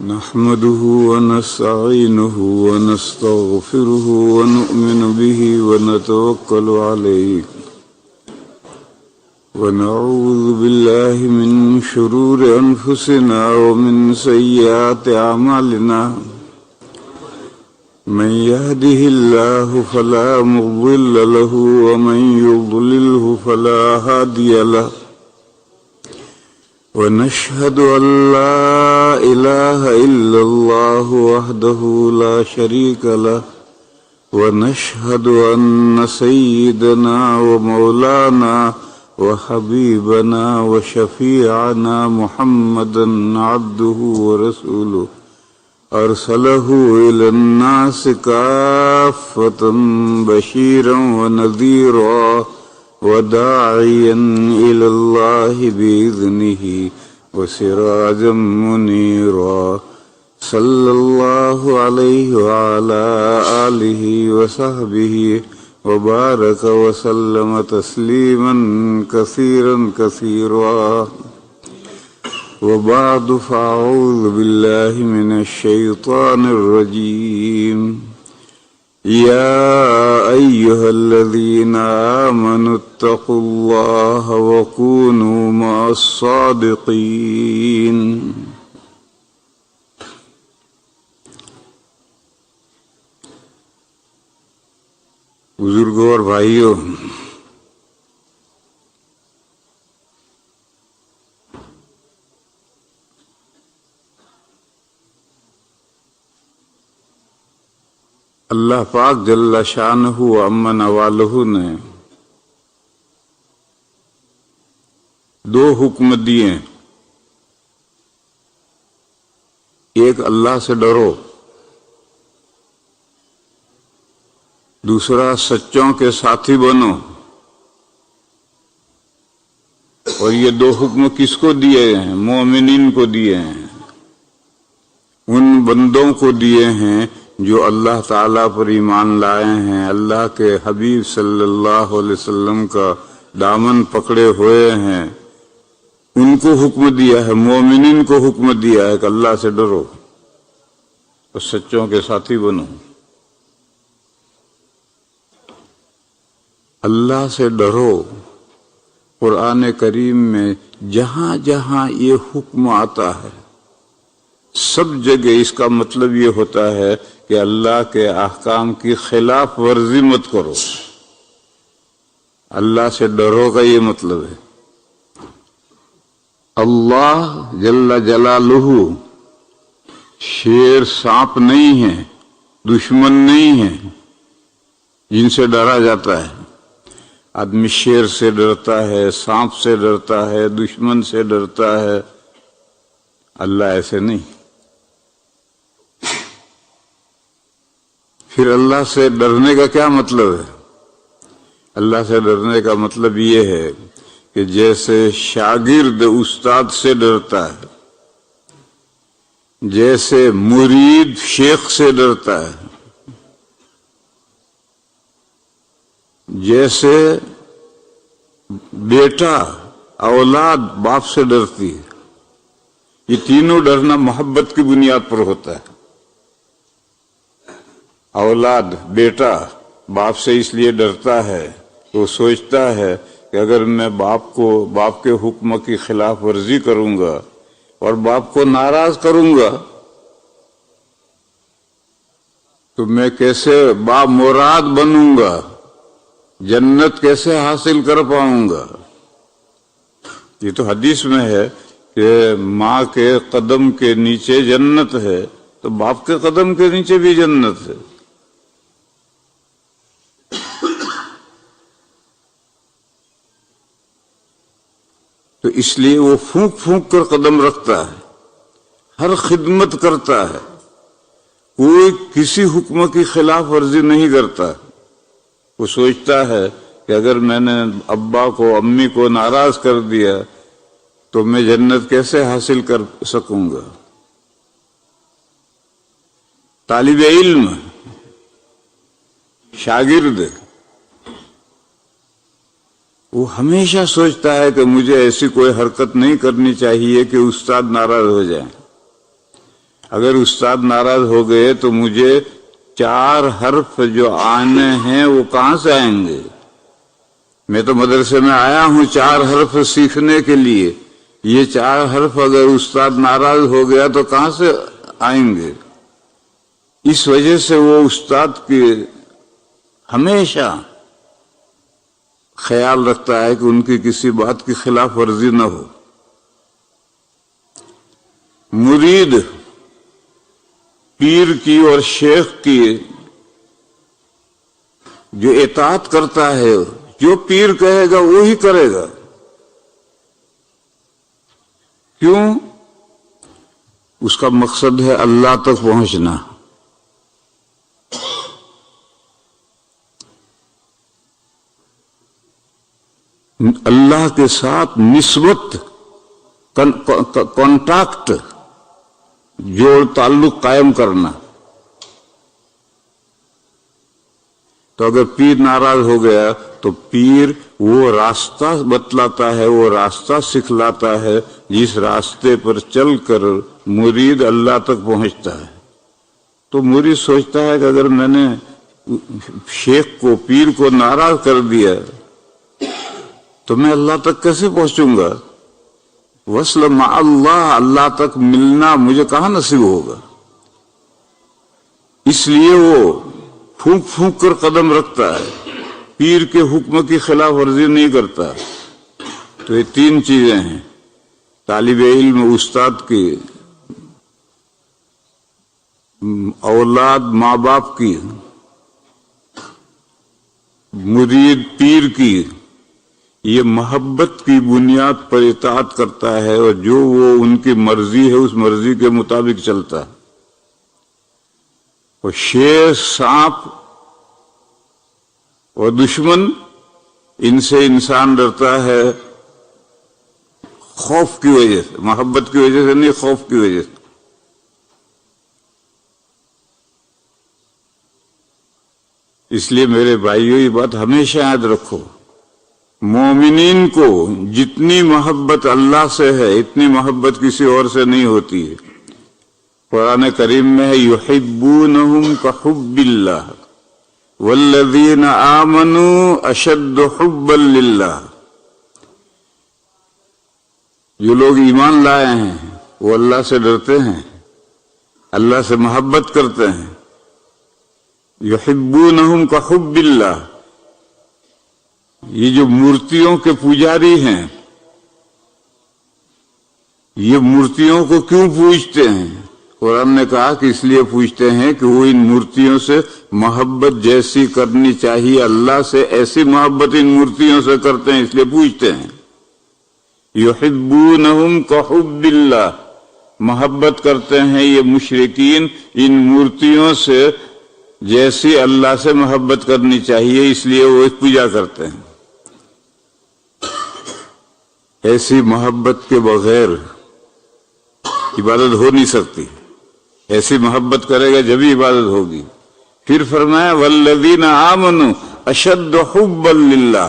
نحمده ونستعينه ونستغفره ونؤمن به ونتوكل عليه ونعوذ بالله من شرور أنفسنا ومن سيئات أعمالنا من يهده الله فلا مضل له ومن يضلله فلا هادي له ونشهد أن لا إله إلا الله وحده لا شريك له ونشهد أن سيدنا ومولانا وحبيبنا وشفيعنا محمدا عبده ورسوله أرسله إلى الناس كافة بشيرا ونذيرا وداعيا إلى الله بإذنه وسراجا منيرا صلى الله عليه وعلى آله وصحبه وبارك وسلم تسليما كثيرا كثيرا وبعد فأعوذ بالله من الشيطان الرجيم يا أيها الذين آمنوا اتقوا الله وكونوا مع الصادقين بزرگوں اور بھائیوں، اللہ پاک جل شانہ و عم نوالہ نے دو حکم دیے، ایک اللہ سے ڈرو، دوسرا سچوں کے ساتھی بنو۔ اور یہ دو حکم کس کو دیے ہیں؟ مومنین کو دیے ہیں، ان بندوں کو دیے ہیں جو اللہ تعالیٰ پر ایمان لائے ہیں، اللہ کے حبیب صلی اللہ علیہ وسلم کا دامن پکڑے ہوئے ہیں، ان کو حکم دیا ہے، مومنین کو حکم دیا ہے کہ اللہ سے ڈرو اور سچوں کے ساتھی بنو۔ اللہ سے ڈرو، قرآن کریم میں جہاں جہاں یہ حکم آتا ہے سب جگہ اس کا مطلب یہ ہوتا ہے کہ اللہ کے احکام کی خلاف ورزی مت کرو۔ اللہ سے ڈرو کا یہ مطلب ہے۔ اللہ جل جلالہ شیر سانپ نہیں ہے، دشمن نہیں ہے جن سے ڈرا جاتا ہے۔ آدمی شیر سے ڈرتا ہے، سانپ سے ڈرتا ہے، دشمن سے ڈرتا ہے، اللہ ایسے نہیں۔ پھر اللہ سے ڈرنے کا کیا مطلب ہے؟ اللہ سے ڈرنے کا مطلب یہ ہے کہ جیسے شاگرد استاد سے ڈرتا ہے، جیسے مرید شیخ سے ڈرتا ہے، جیسے بیٹا اولاد باپ سے ڈرتی ہے، یہ تینوں ڈرنا محبت کی بنیاد پر ہوتا ہے۔ اولاد بیٹا باپ سے اس لیے ڈرتا ہے کہ وہ سوچتا ہے کہ اگر میں باپ کے حکم کی خلاف ورزی کروں گا اور باپ کو ناراض کروں گا تو میں کیسے بامراد بنوں گا، جنت کیسے حاصل کر پاؤں گا۔ یہ تو حدیث میں ہے کہ ماں کے قدم کے نیچے جنت ہے، تو باپ کے قدم کے نیچے بھی جنت ہے۔ تو اس لیے وہ پھونک پھونک کر قدم رکھتا ہے، ہر خدمت کرتا ہے، کوئی کسی حکم کی خلاف ورزی نہیں کرتا۔ وہ سوچتا ہے کہ اگر میں نے ابا کو امی کو ناراض کر دیا تو میں جنت کیسے حاصل کر سکوں گا۔ طالب علم، شاگرد، وہ ہمیشہ سوچتا ہے کہ مجھے ایسی کوئی حرکت نہیں کرنی چاہیے کہ استاد ناراض ہو جائیں۔ اگر استاد ناراض ہو گئے تو مجھے 4 حرف جو آنے ہیں وہ کہاں سے آئیں گے؟ میں تو مدرسے میں آیا ہوں 4 حرف سیکھنے کے لیے، یہ 4 حرف اگر استاد ناراض ہو گیا تو کہاں سے آئیں گے؟ اس وجہ سے وہ استاد کی ہمیشہ خیال رکھتا ہے کہ ان کی کسی بات کی خلاف ورزی نہ ہو۔ مرید پیر کی اور شیخ کی جو اطاعت کرتا ہے، جو پیر کہے گا وہی کرے گا۔ کیوں؟ اس کا مقصد ہے اللہ تک پہنچنا۔ اللہ کے ساتھ نسبت، کانٹیکٹ، جوڑ تعلق قائم کرنا۔ تو اگر پیر ناراض ہو گیا تو پیر وہ راستہ بتلاتا ہے، وہ راستہ سکھلاتا ہے جس راستے پر چل کر مرید اللہ تک پہنچتا ہے۔ تو مرید سوچتا ہے کہ اگر میں نے شیخ کو، پیر کو ناراض کر دیا تو میں اللہ تک کیسے پہنچوں گا؟ وصل مع اللہ، اللہ تک ملنا مجھے کہاں نصیب ہوگا؟ اس لیے وہ پھونک پھونک کر قدم رکھتا ہے، پیر کے حکم کی خلاف ورزی نہیں کرتا۔ تو یہ 3 چیزیں ہیں، طالب علم استاد کی، اولاد ماں باپ کی، مرید پیر کی۔ یہ محبت کی بنیاد پر اطاعت کرتا ہے اور جو وہ ان کی مرضی ہے اس مرضی کے مطابق چلتا ہے۔ اور شیر، سانپ اور دشمن، ان سے انسان ڈرتا ہے خوف کی وجہ سے، محبت کی وجہ سے نہیں، خوف کی وجہ سے۔ اس لیے میرے بھائیوں یہ بات ہمیشہ یاد رکھو، مومنین کو جتنی محبت اللہ سے ہے اتنی محبت کسی اور سے نہیں ہوتی ہے۔ قرآن کریم میں ہے یحبونہم کحب اللہ والذین آمنوا اشد حبا للہ۔ جو لوگ ایمان لائے ہیں وہ اللہ سے ڈرتے ہیں، اللہ سے محبت کرتے ہیں۔ یحبونہم کحب اللہ، یہ جو مورتیوں کے پجاری ہیں یہ مورتیوں کو کیوں پوجتے ہیں؟ قرآن نے کہا کہ اس لیے پوجتے ہیں کہ وہ ان مورتیوں سے محبت جیسی کرنی چاہیے اللہ سے، ایسی محبت ان مورتیوں سے کرتے ہیں، اس لیے پوجتے ہیں۔ یحبونہم کحب اللہ، محبت کرتے ہیں یہ مشرکین ان مورتیوں سے جیسی اللہ سے محبت کرنی چاہیے، اس لیے وہ پوجا کرتے ہیں۔ ایسی محبت کے بغیر عبادت ہو نہیں سکتی، ایسی محبت کرے گا جبھی عبادت ہوگی۔ پھر فرمایا والذین آمنوا اشد حبا للہ،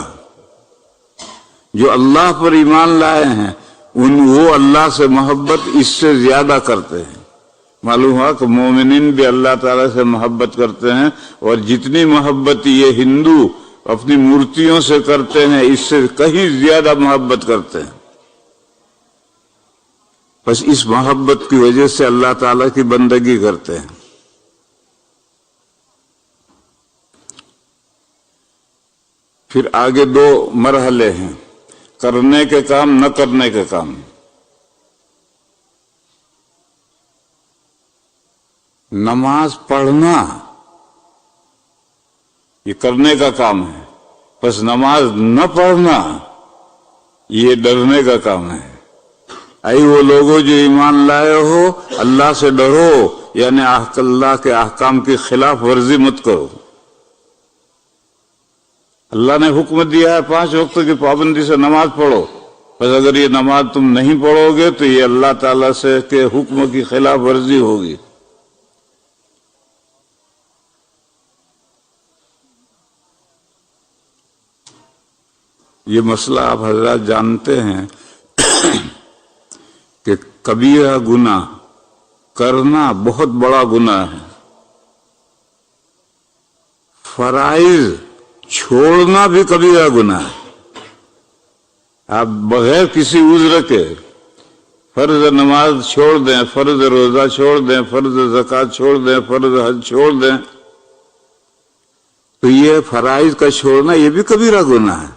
جو اللہ پر ایمان لائے ہیں وہ اللہ سے محبت اس سے زیادہ کرتے ہیں۔ معلوم ہوا کہ مومنین بھی اللہ تعالیٰ سے محبت کرتے ہیں، اور جتنی محبت یہ ہندو اپنی مورتیوں سے کرتے ہیں اس سے کہیں زیادہ محبت کرتے ہیں۔ بس اس محبت کی وجہ سے اللہ تعالیٰ کی بندگی کرتے ہیں۔ پھر آگے 2 مرحلے ہیں، کرنے کے کام، نہ کرنے کے کام۔ نماز پڑھنا یہ کرنے کا کام ہے، بس نماز نہ پڑھنا یہ ڈرنے کا کام ہے۔ اے وہ لوگوں جو ایمان لائے ہو، اللہ سے ڈرو، یعنی اللہ کے احکام کی خلاف ورزی مت کرو۔ اللہ نے حکم دیا ہے 5 وقت کی پابندی سے نماز پڑھو، بس اگر یہ نماز تم نہیں پڑھو گے تو یہ اللہ تعالیٰ سے کے حکم کی خلاف ورزی ہوگی۔ یہ مسئلہ آپ حضرات جانتے ہیں کہ کبیرہ گناہ کرنا بہت بڑا گناہ ہے، فرائض چھوڑنا بھی کبیرہ گناہ ہے۔ آپ بغیر کسی عذر کے فرض نماز چھوڑ دیں، فرض روزہ چھوڑ دیں، فرض زکوٰۃ چھوڑ دیں، فرض حج چھوڑ دیں، تو یہ فرائض کا چھوڑنا یہ بھی کبیرہ گناہ ہے۔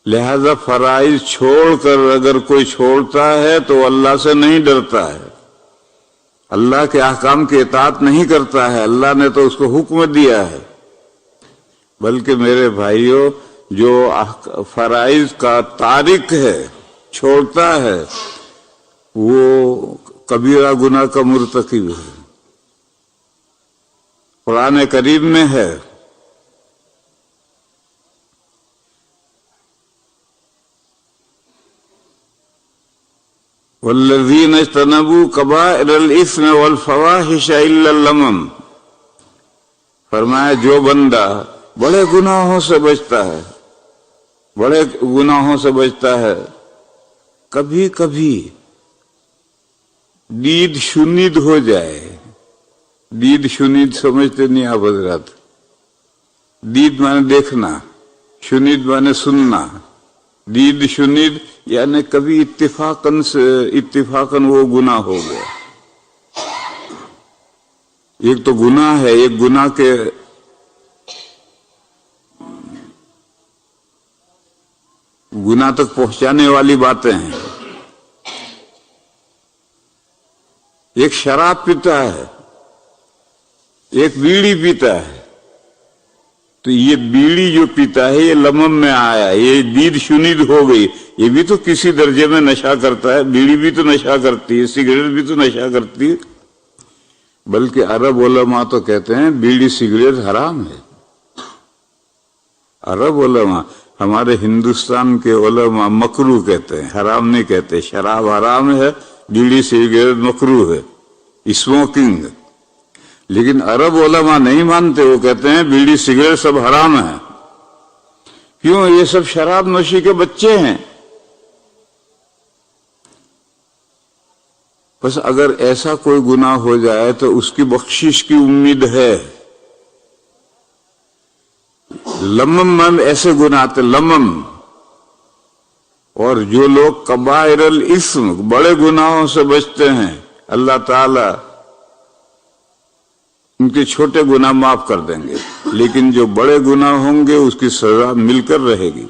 لہذا فرائض چھوڑ کر اگر کوئی چھوڑتا ہے تو اللہ سے نہیں ڈرتا ہے، اللہ کے احکام کی اطاعت نہیں کرتا ہے، اللہ نے تو اس کو حکم دیا ہے۔ بلکہ میرے بھائیوں، جو فرائض کا تارک ہے، چھوڑتا ہے، وہ کبیرہ گناہ کا مرتکب ہے۔ قرآن کریم میں ہے والذین اجتنبوا کبائر الاثم والفواحش الا اللمم، فرمایا جو بندہ بڑے گناہوں سے بچتا ہے، بڑے گناہوں سے بچتا ہے، کبھی کبھی دید شنید ہو جائے۔ دید شنید سمجھتے نہیں آپ حضرات؟ دید مانے دیکھنا، شنید مانے سننا۔ دید شنید یعنی کبھی اتفاقاً وہ گناہ ہو گیا۔ ایک تو گناہ ہے، ایک گناہ کے گناہ تک پہنچانے والی باتیں ہیں۔ ایک شراب پیتا ہے، ایک بیڑی پیتا ہے، تو یہ بیڑی جو پیتا ہے یہ لمم میں آیا، یہ دید شنید ہو گئی، یہ بھی تو کسی درجے میں نشہ کرتا ہے، بیڑی بھی تو نشہ کرتی ہے، سگریٹ بھی تو نشہ کرتی ہے۔ بلکہ عرب علماء تو کہتے ہیں بیڑی سگریٹ حرام ہے۔ عرب علماء، ہمارے ہندوستان کے علماء مکروہ کہتے ہیں، حرام نہیں کہتے۔ شراب حرام ہے، بیڑی سگریٹ مکروہ ہے، اسموکنگ۔ لیکن عرب علماء نہیں مانتے، وہ کہتے ہیں بیڑی سگریٹ سب حرام ہے۔ کیوں؟ یہ سب شراب نوشی کے بچے ہیں۔ بس اگر ایسا کوئی گناہ ہو جائے تو اس کی بخشش کی امید ہے۔ لمم میں ایسے گناہ آتے، لمم۔ اور جو لوگ کبائر الاسم، بڑے گناہوں سے بچتے ہیں، اللہ تعالی ان کے چھوٹے گناہ معاف کر دیں گے، لیکن جو بڑے گناہ ہوں گے اس کی سزا مل کر رہے گی۔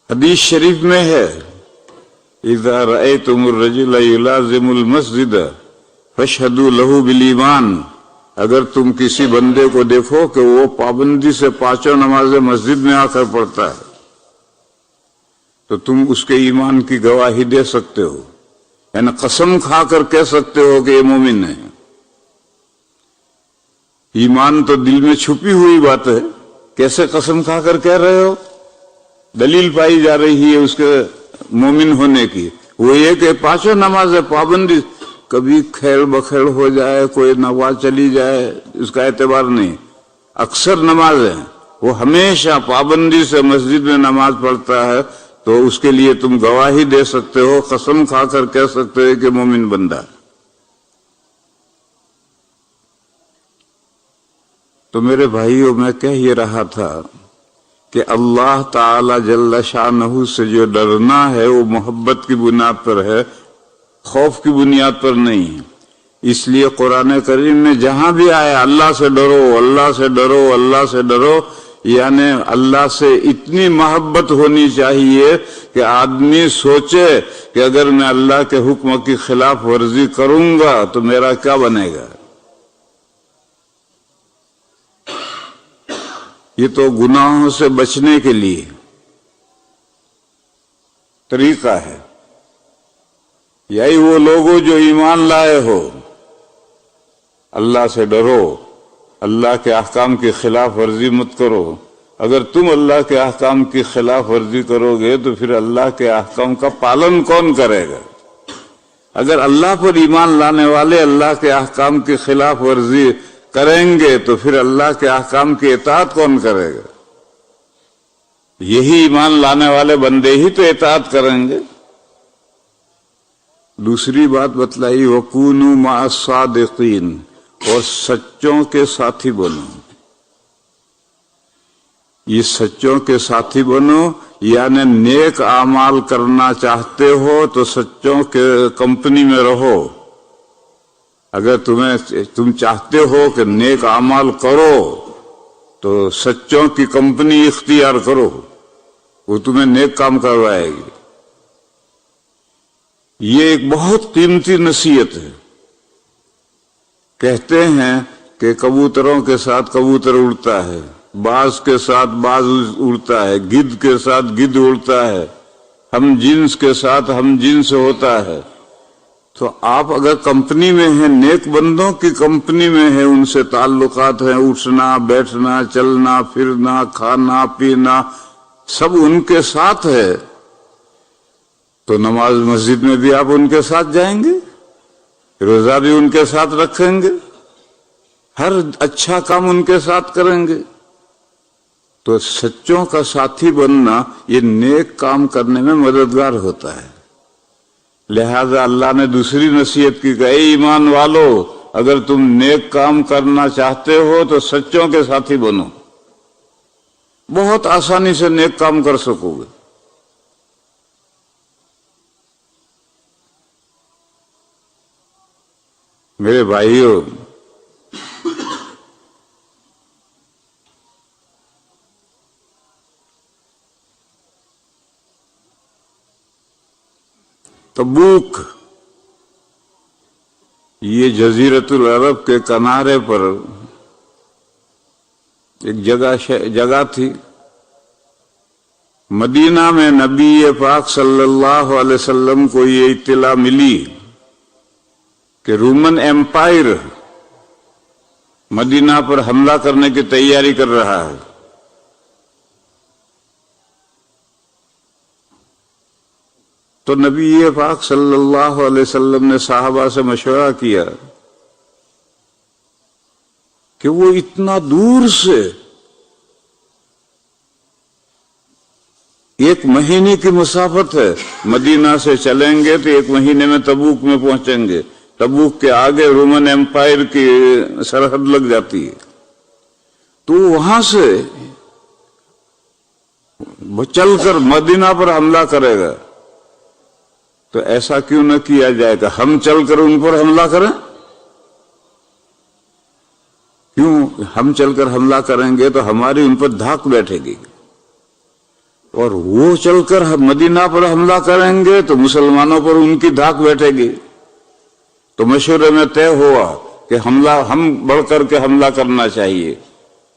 حدیث شریف میں ہے اذا رأيتم الرجل يلازم المسجد فاشهدوا له بالایمان، اگر تم کسی بندے کو دیکھو کہ وہ پابندی سے پانچوں نمازیں مسجد میں آ کر پڑھتا ہے تو تم اس کے ایمان کی گواہی دے سکتے ہو، یعنی قسم کھا کر کہہ سکتے ہو کہ یہ مومن ہے۔ ایمان تو دل میں چھپی ہوئی بات ہے، کیسے قسم کھا کر کہہ رہے ہو؟ دلیل پائی جا رہی ہے اس کے مومن ہونے کی، وہ یہ کہ پانچوں نمازیں پابندی، کبھی کھیل بکھیل ہو جائے، کوئی نماز چلی جائے، اس کا اعتبار نہیں۔ اکثر نمازیں وہ ہمیشہ پابندی سے مسجد میں نماز پڑھتا ہے، تو اس کے لیے تم گواہی دے سکتے ہو، قسم کھا کر کہہ سکتے ہو کہ مومن بندہ۔ تو میرے بھائیوں، میں کہہ یہ رہا تھا کہ اللہ تعالی جل شانہ سے جو ڈرنا ہے وہ محبت کی بنیاد پر ہے، خوف کی بنیاد پر نہیں۔ اس لیے قرآن کریم میں جہاں بھی آیا اللہ سے ڈرو، اللہ سے ڈرو، اللہ سے ڈرو، یعنی اللہ سے اتنی محبت ہونی چاہیے کہ آدمی سوچے کہ اگر میں اللہ کے حکم کی خلاف ورزی کروں گا تو میرا کیا بنے گا۔ یہ تو گناہوں سے بچنے کے لیے طریقہ ہے۔ یہی وہ لوگوں جو ایمان لائے ہو، اللہ سے ڈرو، اللہ کے احکام کی خلاف ورزی مت کرو۔ اگر تم اللہ کے احکام کی خلاف ورزی کرو گے تو پھر اللہ کے احکام کا پالن کون کرے گا؟ اگر اللہ پر ایمان لانے والے اللہ کے احکام کی خلاف ورزی کریں گے تو پھر اللہ کے احکام کی اطاعت کون کرے گا؟ یہی ایمان لانے والے بندے ہی تو اطاعت کریں گے۔ دوسری بات بتلائی وَكُونُوا مَعَ الصَّادِقِينَ، اور سچوں کے ساتھی بنو۔ یہ سچوں کے ساتھی بنو یعنی نیک اعمال کرنا چاہتے ہو تو سچوں کے کمپنی میں رہو۔ اگر تم چاہتے ہو کہ نیک اعمال کرو تو سچوں کی کمپنی اختیار کرو، وہ تمہیں نیک کام کروائے گی۔ یہ ایک بہت قیمتی نصیحت ہے۔ کہتے ہیں کہ کبوتروں کے ساتھ کبوتر اڑتا ہے، باز کے ساتھ باز اڑتا ہے، گدھ کے ساتھ گدھ اڑتا ہے، ہم جنس کے ساتھ ہم جنس ہوتا ہے۔ تو آپ اگر کمپنی میں ہیں، نیک بندوں کی کمپنی میں ہیں، ان سے تعلقات ہیں، اٹھنا بیٹھنا چلنا پھرنا کھانا پینا سب ان کے ساتھ ہے، تو نماز مسجد میں بھی آپ ان کے ساتھ جائیں گے، روزہ بھی ان کے ساتھ رکھیں گے، ہر اچھا کام ان کے ساتھ کریں گے۔ تو سچوں کا ساتھی بننا یہ نیک کام کرنے میں مددگار ہوتا ہے۔ لہذا اللہ نے دوسری نصیحت کی کہ اے ایمان والو، اگر تم نیک کام کرنا چاہتے ہو تو سچوں کے ساتھی بنو، بہت آسانی سے نیک کام کر سکو گے۔ میرے بھائیوں، تبوک یہ جزیرۃ العرب کے کنارے پر ایک جگہ تھی۔ مدینہ میں نبی پاک صلی اللہ علیہ وسلم کو یہ اطلاع ملی کہ رومن ایمپائر مدینہ پر حملہ کرنے کی تیاری کر رہا ہے۔ تو نبی پاک صلی اللہ علیہ وسلم نے صحابہ سے مشورہ کیا کہ وہ اتنا دور سے ایک مہینے کی مسافت ہے، مدینہ سے چلیں گے تو ایک مہینے میں تبوک میں پہنچیں گے۔ تبوک کے آگے رومن ایمپائر کی سرحد لگ جاتی ہے، تو وہاں سے چل کر مدینہ پر حملہ کرے گا۔ تو ایسا کیوں نہ کیا جائے کہ ہم چل کر ان پر حملہ کریں؟ کیوں ہم چل کر حملہ کریں گے تو ہماری ان پر دھاک بیٹھے گی، اور وہ چل کر مدینہ پر حملہ کریں گے تو مسلمانوں پر ان کی دھاک بیٹھے گی۔ تو مشورے میں طے ہوا کہ ہم بڑھ کر کے حملہ کرنا چاہیے۔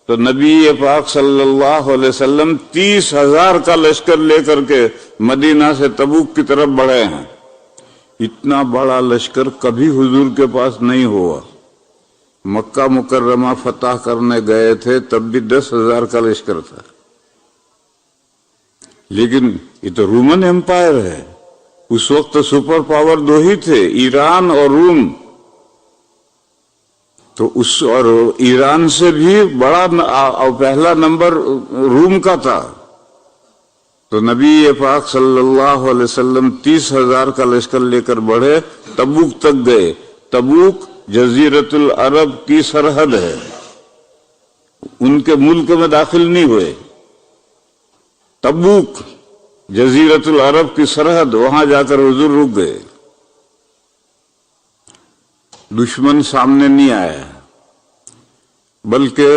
تو نبی پاک صلی اللہ علیہ وسلم 30,000 کا لشکر لے کر کے مدینہ سے تبوک کی طرف بڑھے ہیں۔ اتنا بڑا لشکر کبھی حضور کے پاس نہیں ہوا۔ مکہ مکرمہ فتح کرنے گئے تھے تب بھی 10,000 کا لشکر تھا، لیکن یہ تو رومن ایمپائر ہے۔ اس وقت سپر پاور دو ہی تھے، ایران اور روم۔ تو اور ایران سے بھی بڑا اور پہلا نمبر روم کا تھا۔ تو نبی پاک صلی اللہ علیہ وسلم 30,000 کا لشکر لے کر بڑھے، تبوک تک گئے۔ تبوک جزیرۃ العرب کی سرحد ہے، ان کے ملک میں داخل نہیں ہوئے۔ تبوک جزیرۃ العرب کی سرحد، وہاں جا کر حضور رک گئے۔ دشمن سامنے نہیں آیا، بلکہ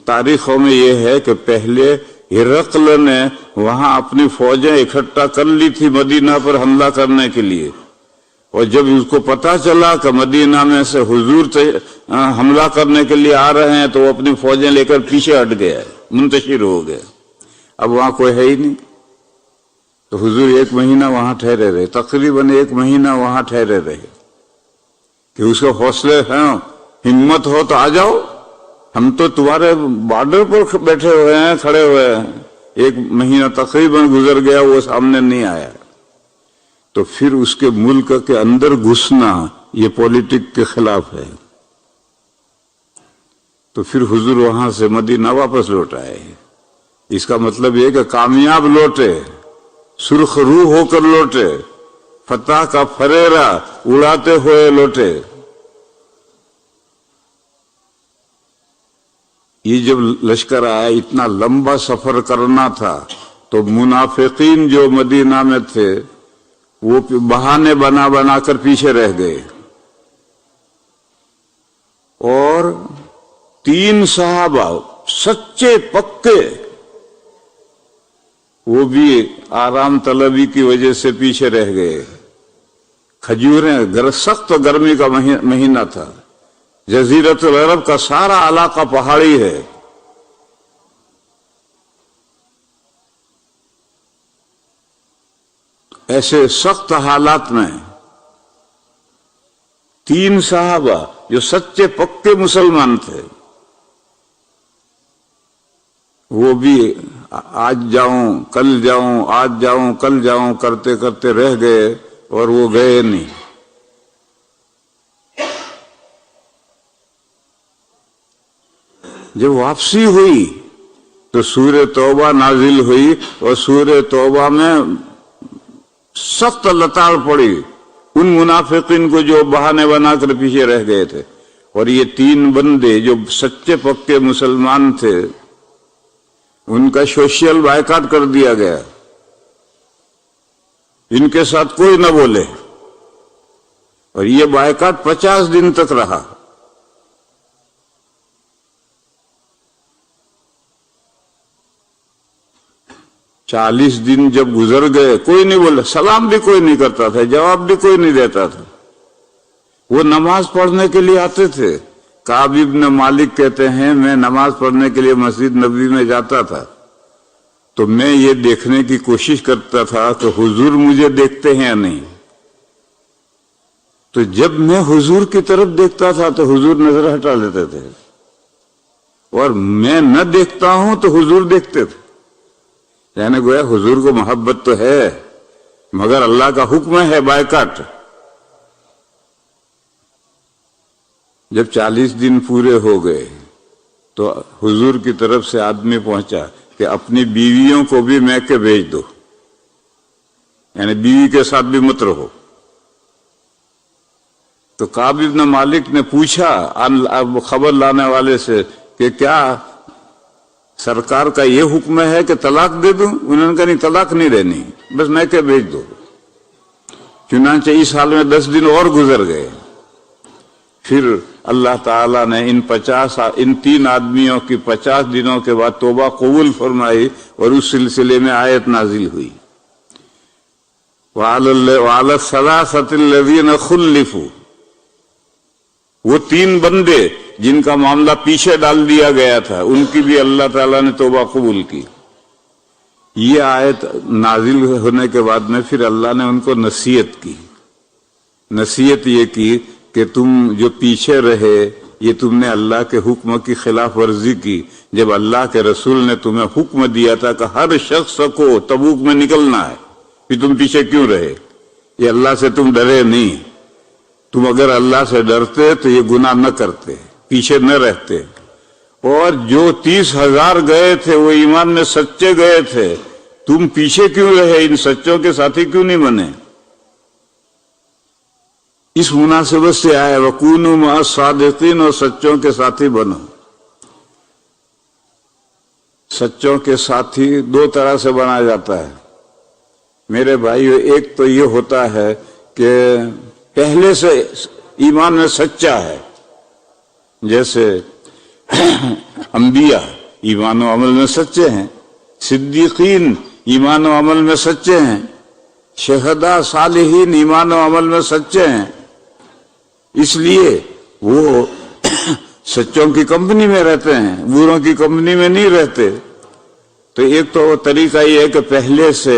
تاریخوں میں یہ ہے کہ پہلے ہرقل نے وہاں اپنی فوجیں اکٹھا کر لی تھی مدینہ پر حملہ کرنے کے لیے، اور جب اس کو پتا چلا کہ مدینہ میں سے حضور حملہ کرنے کے لیے آ رہے ہیں تو وہ اپنی فوجیں لے کر پیچھے ہٹ گیا، منتشر ہو گیا۔ اب وہاں کوئی ہے ہی نہیں، تو حضور 1 مہینہ وہاں ٹھہرے رہے، تقریباً 1 مہینہ وہاں ٹھہرے رہے کہ اس کے حوصلے ہیں، ہمت ہو تو آ جاؤ، ہم تو تمہارے بارڈر پر بیٹھے ہوئے ہیں، کھڑے ہوئے ہیں۔ 1 مہینہ تقریباً گزر گیا، وہ سامنے نہیں آیا۔ تو پھر اس کے ملک کے اندر گھسنا یہ پولیٹک کے خلاف ہے۔ تو پھر حضور وہاں سے مدینہ واپس لوٹ آئے۔ اس کا مطلب یہ کہ کامیاب لوٹے، سرخ روح ہو کر لوٹے، فتح کا فریرا اڑاتے ہوئے لوٹے۔ یہ جب لشکر آیا، اتنا لمبا سفر کرنا تھا، تو منافقین جو مدینہ میں تھے وہ بہانے بنا بنا کر پیچھے رہ گئے، اور 3 صحابہ سچے پکے وہ بھی آرام طلبی کی وجہ سے پیچھے رہ گئے۔ کھجوریں، سخت گرمی کا مہینہ تھا، جزیرت العرب کا سارا علاقہ پہاڑی ہے، ایسے سخت حالات میں 3 صحابہ جو سچے پکے مسلمان تھے، وہ بھی آج جاؤں کل جاؤں، آج جاؤں کل جاؤں کرتے کرتے رہ گئے، اور وہ گئے نہیں۔ جب واپسی ہوئی تو سورہ توبہ نازل ہوئی، اور سورہ توبہ میں سخت لتاڑ پڑی ان منافقین کو جو بہانے بنا کر پیچھے رہ گئے تھے، اور یہ 3 بندے جو سچے پکے مسلمان تھے، ان کا سوشل بائیکاٹ کر دیا گیا، ان کے ساتھ کوئی نہ بولے، اور یہ بائیکاٹ 50 دن تک رہا۔ چالیس دن جب گزر گئے، کوئی نہیں بولا، سلام بھی کوئی نہیں کرتا تھا، جواب بھی کوئی نہیں دیتا تھا۔ وہ نماز پڑھنے کے لیے آتے تھے۔ کعب ابن مالک کہتے ہیں، میں نماز پڑھنے کے لیے مسجد نبوی میں جاتا تھا تو میں یہ دیکھنے کی کوشش کرتا تھا کہ حضور مجھے دیکھتے ہیں یا نہیں۔ تو جب میں حضور کی طرف دیکھتا تھا تو حضور نظر ہٹا لیتے تھے، اور میں نہ دیکھتا ہوں تو حضور دیکھتے تھے۔ یعنی گویا حضور کو محبت تو ہے، مگر اللہ کا حکم ہے بائیکاٹ۔ جب 40 دن پورے ہو گئے تو حضور کی طرف سے آدمی پہنچا کہ اپنی بیویوں کو بھی میکے بھیج دو، یعنی بیوی کے ساتھ بھی مت رہو۔ تو کعب ابن مالک نے پوچھا خبر لانے والے سے کہ کیا سرکار کا یہ حکم ہے کہ طلاق دے دوں؟ انہوں نے کہا نہیں، طلاق نہیں دینی، بس میکے بھیج دو۔ چنانچہ اس حال میں 10 دن اور گزر گئے۔ پھر اللہ تعالیٰ نے ان 3 آدمیوں کی 50 دنوں کے بعد توبہ قبول فرمائی، اور اس سلسلے میں آیت نازل ہوئی، وَعَلَى الثَّلَاثَةِ الَّذِينَ خُلِّفُوا۔ وہ 3 بندے جن کا معاملہ پیچھے ڈال دیا گیا تھا، ان کی بھی اللہ تعالیٰ نے توبہ قبول کی۔ یہ آیت نازل ہونے کے بعد میں پھر اللہ نے ان کو نصیحت کی۔ نصیحت یہ کی کہ تم جو پیچھے رہے، یہ تم نے اللہ کے حکم کی خلاف ورزی کی، جب اللہ کے رسول نے تمہیں حکم دیا تھا کہ ہر شخص کو تبوک میں نکلنا ہے، پھر تم پیچھے کیوں رہے؟ یہ اللہ سے تم ڈرے نہیں۔ تم اگر اللہ سے ڈرتے تو یہ گناہ نہ کرتے، پیچھے نہ رہتے۔ اور جو 30,000 گئے تھے وہ ایمان میں سچے گئے تھے، تم پیچھے کیوں رہے؟ ان سچوں کے ساتھی کیوں نہیں بنے؟ اس مناسبت سے آئے وَكُونُوا مَعَ الصَّادِقِينَ، اور سچوں کے ساتھی بنو۔ سچوں کے ساتھی 2 طرح سے بنا جاتا ہے میرے بھائیو۔ ایک تو یہ ہوتا ہے کہ پہلے سے ایمان میں سچا ہے، جیسے انبیاء ایمان و عمل میں سچے ہیں، صدیقین ایمان و عمل میں سچے ہیں، شہداء صالحین ایمان و عمل میں سچے ہیں، اس لیے وہ سچوں کی کمپنی میں رہتے ہیں، بروں کی کمپنی میں نہیں رہتے۔ تو ایک تو وہ طریقہ یہ ہے کہ پہلے سے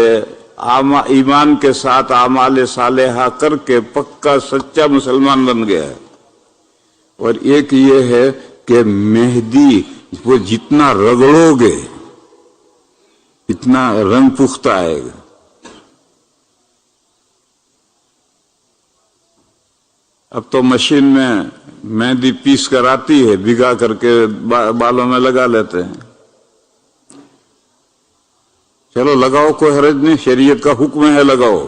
ایمان کے ساتھ اعمال صالحہ کر کے پکا سچا مسلمان بن گیا ہے۔ اور ایک یہ ہے کہ مہدی وہ جتنا رگڑو گے اتنا رنگ پختہ آئے گا۔ اب تو مشین میں مہندی پیس کر آتی ہے، بھگا کر کے بالوں میں لگا لیتے ہیں۔ چلو لگاؤ، کوئی حرج نہیں، شریعت کا حکم ہے لگاؤ،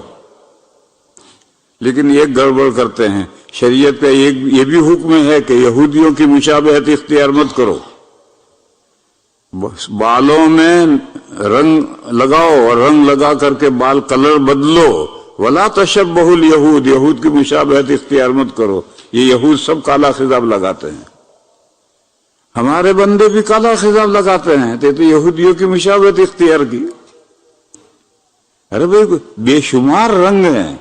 لیکن ایک گڑبڑ کرتے ہیں، شریعت کا یہ بھی حکم ہے کہ یہودیوں کی مشابہت اختیار مت کرو، بالوں میں رنگ لگاؤ اور رنگ لگا کر کے بال کلر بدلو، ولا تشبہوا الیہود، یہود کی مشابہت اختیار مت کرو۔ یہ یہود سب کالا خضاب لگاتے ہیں، ہمارے بندے بھی کالا خضاب لگاتے ہیں، تو یہودیوں کی مشابہت اختیار کی۔ ارے بھائی بے شمار رنگ ہیں،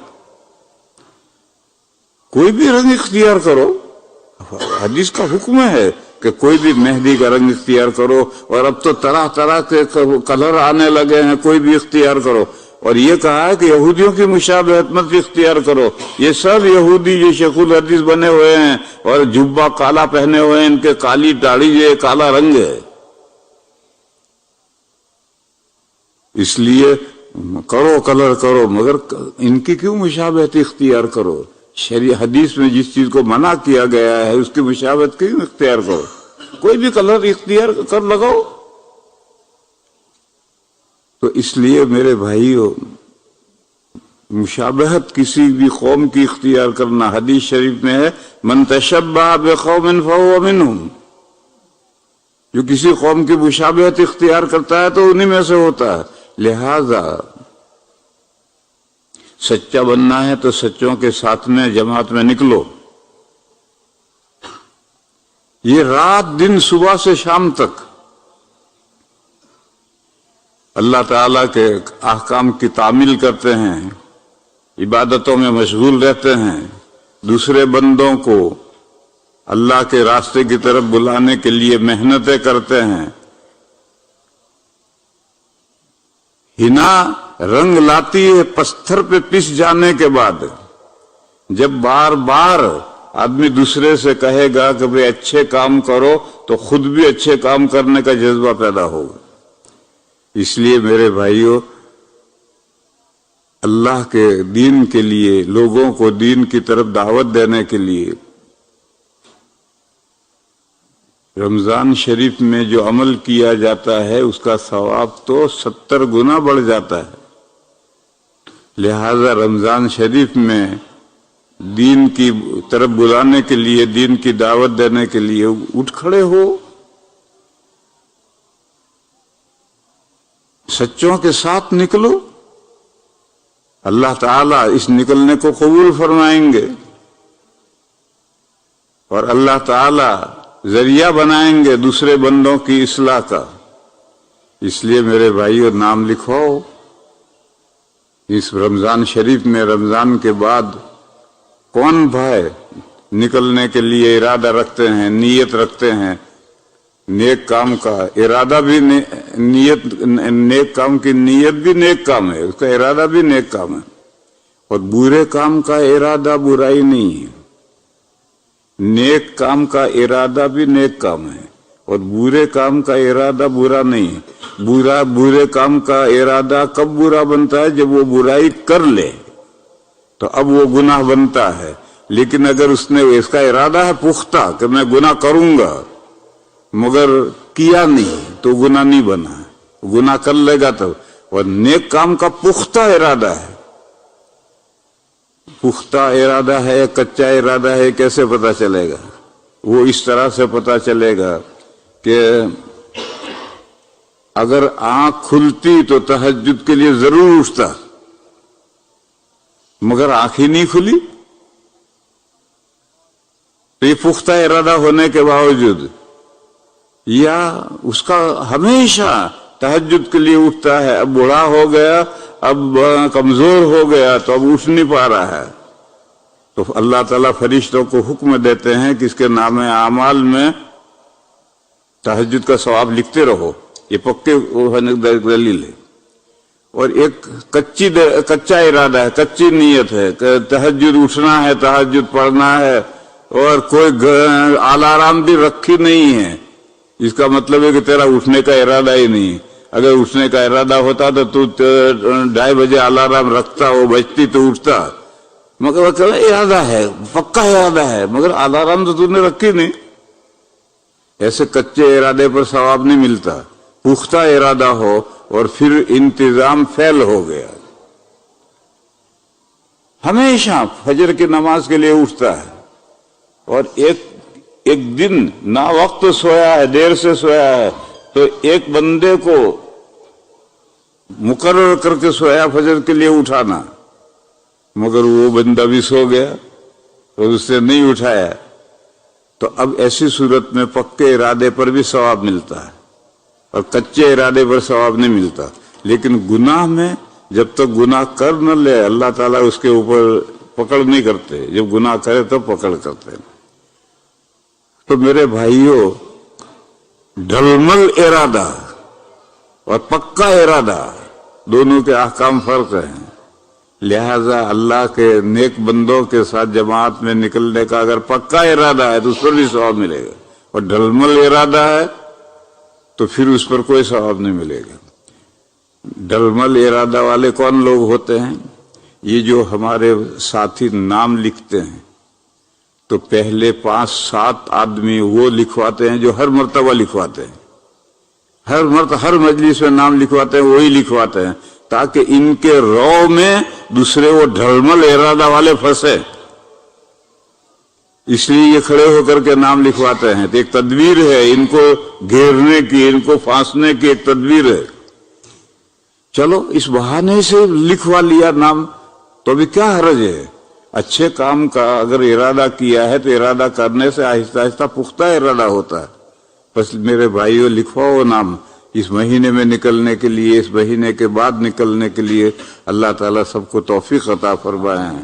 کوئی بھی رنگ اختیار کرو، حدیث کا حکم ہے کہ کوئی بھی مہندی کا رنگ اختیار کرو، اور اب تو طرح طرح کے کلر آنے لگے ہیں، کوئی بھی اختیار کرو۔ اور یہ کہا ہے کہ یہودیوں کی مشابہت مت اختیار کرو۔ یہ سب یہودی جو شیخ الحدیث بنے ہوئے ہیں اور جبہ کالا پہنے ہوئے ہیں، ان کے کالی داڑھی یہ کالا رنگ ہے، اس لیے کرو کلر کرو، مگر ان کی کیوں مشابہت اختیار کرو؟ شریعت حدیث میں جس چیز کو منع کیا گیا ہے اس کی مشابہت کیوں اختیار کرو؟ کوئی بھی کلر اختیار کر لگاؤ۔ تو اس لیے میرے بھائیو، مشابہت کسی بھی قوم کی اختیار کرنا، حدیث شریف میں ہے من تشبہ بقوم فہو منہم، جو کسی قوم کی مشابہت اختیار کرتا ہے تو انہی میں سے ہوتا ہے۔ لہذا سچا بننا ہے تو سچوں کے ساتھ میں جماعت میں نکلو، یہ رات دن صبح سے شام تک اللہ تعالیٰ کے احکام کی تعمیل کرتے ہیں، عبادتوں میں مشغول رہتے ہیں، دوسرے بندوں کو اللہ کے راستے کی طرف بلانے کے لیے محنتیں کرتے ہیں۔ ہنا رنگ لاتی ہے پتھر پہ پس جانے کے بعد، جب بار بار آدمی دوسرے سے کہے گا کہ بھئی اچھے کام کرو تو خود بھی اچھے کام کرنے کا جذبہ پیدا ہوگا۔ اس لیے میرے بھائیوں، اللہ کے دین کے لیے، لوگوں کو دین کی طرف دعوت دینے کے لیے رمضان شریف میں جو عمل کیا جاتا ہے اس کا ثواب تو 70 گنا بڑھ جاتا ہے۔ لہذا رمضان شریف میں دین کی طرف بلانے کے لیے، دین کی دعوت دینے کے لیے اٹھ کھڑے ہو، سچوں کے ساتھ نکلو، اللہ تعالیٰ اس نکلنے کو قبول فرمائیں گے اور اللہ تعالیٰ ذریعہ بنائیں گے دوسرے بندوں کی اصلاح کا۔ اس لیے میرے بھائیو، نام لکھو اس رمضان شریف میں۔ رمضان کے بعد کون بھائی نکلنے کے لیے ارادہ رکھتے ہیں، نیت رکھتے ہیں نیک کام کا؟ ارادہ بھی نیک کام کی نیت بھی نیک کام ہے، اس کا ارادہ بھی نیک کام ہے، اور برے کام کا ارادہ برائی نہیں ہے۔ نیک کام کا ارادہ بھی نیک کام ہے اور برے کام کا ارادہ برا نہیں ہے۔ برے کام کا ارادہ کب برا بنتا ہے؟ جب وہ برائی کر لے تو اب وہ گناہ بنتا ہے، لیکن اگر اس کا ارادہ ہے پختہ کہ میں گناہ کروں گا مگر کیا نہیں تو گناہ نہیں بنا، گناہ کر لے گا تو۔ اور نیک کام کا پختہ ارادہ ہے، پختہ ارادہ ہے کچا ارادہ ہے، کیسے پتا چلے گا؟ وہ اس طرح سے پتا چلے گا کہ اگر آنکھ کھلتی تو تہجد کے لیے ضرور اٹھتا، مگر آنکھ ہی نہیں کھلی، تو یہ پختہ ارادہ ہونے کے باوجود، یا اس کا ہمیشہ تہجد کے لیے اٹھتا ہے، اب بوڑھا ہو گیا، اب کمزور ہو گیا تو اب اٹھ نہیں پا رہا ہے، تو اللہ تعالیٰ فرشتوں کو حکم دیتے ہیں کہ اس کے نام اعمال میں تہجد کا ثواب لکھتے رہو۔ یہ پکے دلیل ہے۔ اور ایک کچا ارادہ ہے، کچی نیت ہے کہ تہجد اٹھنا ہے، تہجد پڑھنا ہے، اور کوئی الارم بھی رکھی نہیں ہے، اس کا مطلب ہے کہ تیرا اٹھنے کا ارادہ ہی نہیں۔ اگر اٹھنے کا ارادہ ہوتا تو 2:30 بجے الارم رکھتا، وہ بجتی تو اٹھتا، مگر وہ کہنا ارادہ ہے، پکا ارادہ ہے، مگر الارم تو نے رکھی نہیں۔ ایسے کچے ارادے پر ثواب نہیں ملتا، پختہ ارادہ ہو اور پھر انتظام فیل ہو گیا. ہمیشہ فجر کی نماز کے لیے اٹھتا ہے اور ایک دن نا وقت سویا ہے, دیر سے سویا ہے, تو ایک بندے کو مقرر کر کے سویا فجر کے لیے اٹھانا, مگر وہ بندہ بھی سو گیا اور اس سے نہیں اٹھایا, تو اب ایسی صورت میں پکے ارادے پر بھی ثواب ملتا ہے اور کچے ارادے پر ثواب نہیں ملتا. لیکن گناہ میں جب تک گناہ کر نہ لے اللہ تعالیٰ اس کے اوپر پکڑ نہیں کرتے, جب گناہ کرے تو پکڑ کرتے. تو میرے بھائیوں, ڈھلمل ارادہ اور پکا ارادہ دونوں کے احکام فرق ہیں. لہذا اللہ کے نیک بندوں کے ساتھ جماعت میں نکلنے کا اگر پکا ارادہ ہے تو اس پر بھی ثواب ملے گا, اور ڈھلمل ارادہ ہے تو پھر اس پر کوئی ثواب نہیں ملے گا. ڈھلمل ارادہ والے کون لوگ ہوتے ہیں؟ یہ جو ہمارے ساتھی نام لکھتے ہیں تو پہلے 5-7 آدمی وہ لکھواتے ہیں جو ہر مرتبہ لکھواتے ہیں, ہر مجلس میں نام لکھواتے ہیں, وہی لکھواتے ہیں تاکہ ان کے رو میں دوسرے وہ ڈھلمل ارادہ والے پھنسے. اس لیے یہ کھڑے ہو کر کے نام لکھواتے ہیں. تو ایک تدبیر ہے ان کو گھیرنے کی, ان کو پھانسنے کی ایک تدبیر ہے. چلو اس بہانے سے لکھوا لیا نام تو بھی کیا حرج ہے؟ اچھے کام کا اگر ارادہ کیا ہے تو ارادہ کرنے سے آہستہ آہستہ پختہ ارادہ ہوتا ہے. بس میرے بھائیوں, لکھواؤ نام اس مہینے میں نکلنے کے لیے, اس مہینے کے بعد نکلنے کے لیے. اللہ تعالیٰ سب کو توفیق عطا فرمائے ہیں.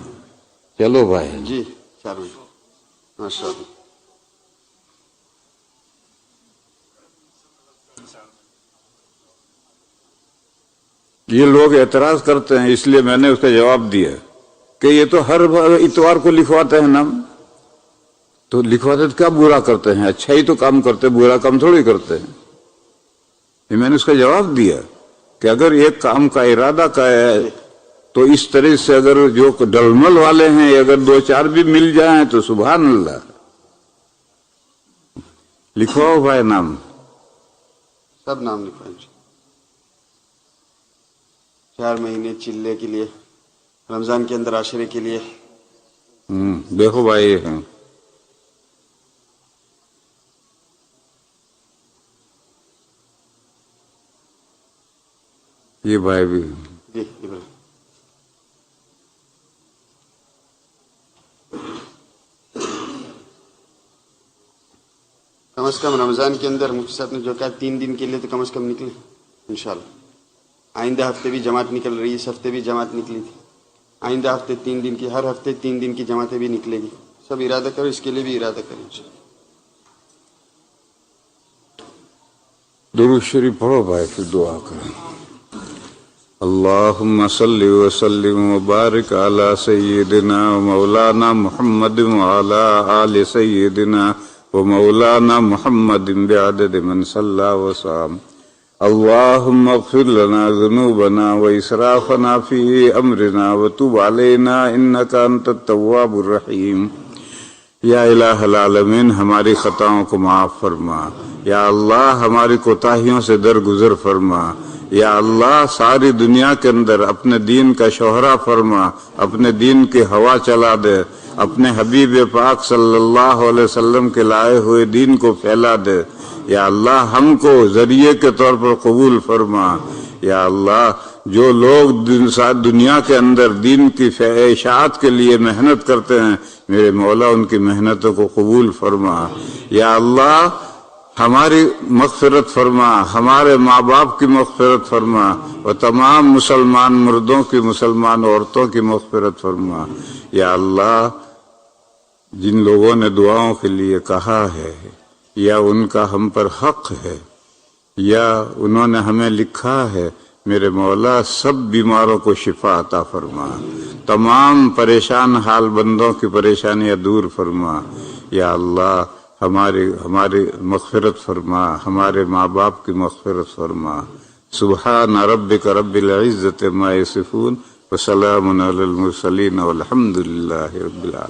چلو بھائی جی, ماشاء اللہ. یہ لوگ اعتراض کرتے ہیں, اس لیے میں نے اس کا جواب دیا کہ یہ تو ہر اتوار کو لکھواتے ہیں نام, تو لکھواتے تو کیا برا کرتے ہیں؟ اچھا ہی تو کام کرتے, برا کام تھوڑی کرتے ہیں. یہ میں نے اس کا جواب دیا کہ اگر ایک کام کا ارادہ کا ہے تو اس طرح سے اگر جو ڈلمل والے ہیں اگر 2-4 بھی مل جائیں تو سبحان اللہ. لکھواؤ بھائی نام, سب نام لکھوائیں. 4 مہینے چلے کے لیے, رمضان کے اندر عاشرے کے لیے. دیکھو بھائی یہ ہیں, یہ بھائی بھی جی ابراہیم. کم از کم رمضان کے اندر مفتی صاحب نے جو کہا 3 دن کے لیے تو کم از کم نکلے انشاءاللہ. آئندہ ہفتے بھی جماعت نکل رہی ہے, اس ہفتے بھی جماعت نکلی تھی. آئندہ ہفتے 3 دن کی, ہر ہفتے 3 دن کی جماعتیں بھی نکلے گی. سب ارادہ کرو, اس کے لیے بھی ارادہ کریں انشاءاللہ. درود شریف پڑھو بھائی, پھر دعا کریں. اللہم صلی وسلم وبارک علی سیدنا و مولانا محمد وعلی آل سیدنا و مولانا محمد بعدد من صلی وسلم. اللہم اغفر لنا ذنوبنا و اسرافنا فی امرنا و تب علینا انکا انت التواب الرحیم. یا الہ العالمین, ہماری خطاؤں کو معاف فرما. یا اللہ, ہماری کوتاہیوں سے درگزر فرما. یا اللہ, ساری دنیا کے اندر اپنے دین کا شہرا فرما, اپنے دین کی ہوا چلا دے, اپنے حبیب پاک صلی اللہ علیہ وسلم کے لائے ہوئے دین کو پھیلا دے. یا اللہ, ہم کو ذریعے کے طور پر قبول فرما. یا اللہ, جو لوگ دنیا کے اندر دین کی اشاعت کے لیے محنت کرتے ہیں, میرے مولا ان کی محنتوں کو قبول فرما. یا اللہ, ہماری مغفرت فرما, ہمارے ماں باپ کی مغفرت فرما, اور تمام مسلمان مردوں کی, مسلمان عورتوں کی مغفرت فرما. یا اللہ, جن لوگوں نے دعاؤں کے لیے کہا ہے یا ان کا ہم پر حق ہے یا انہوں نے ہمیں لکھا ہے, میرے مولا سب بیماروں کو شفا عطا فرما. تمام پریشان حال بندوں کی پریشانیاں دور فرما. یا اللہ, ہماری مغفرت فرما, ہمارے ماں باپ کی مغفرت فرما. سبحان ربک رب العزت ما یصفون وسلام علی المرسلین والحمد للہ رب العالمین.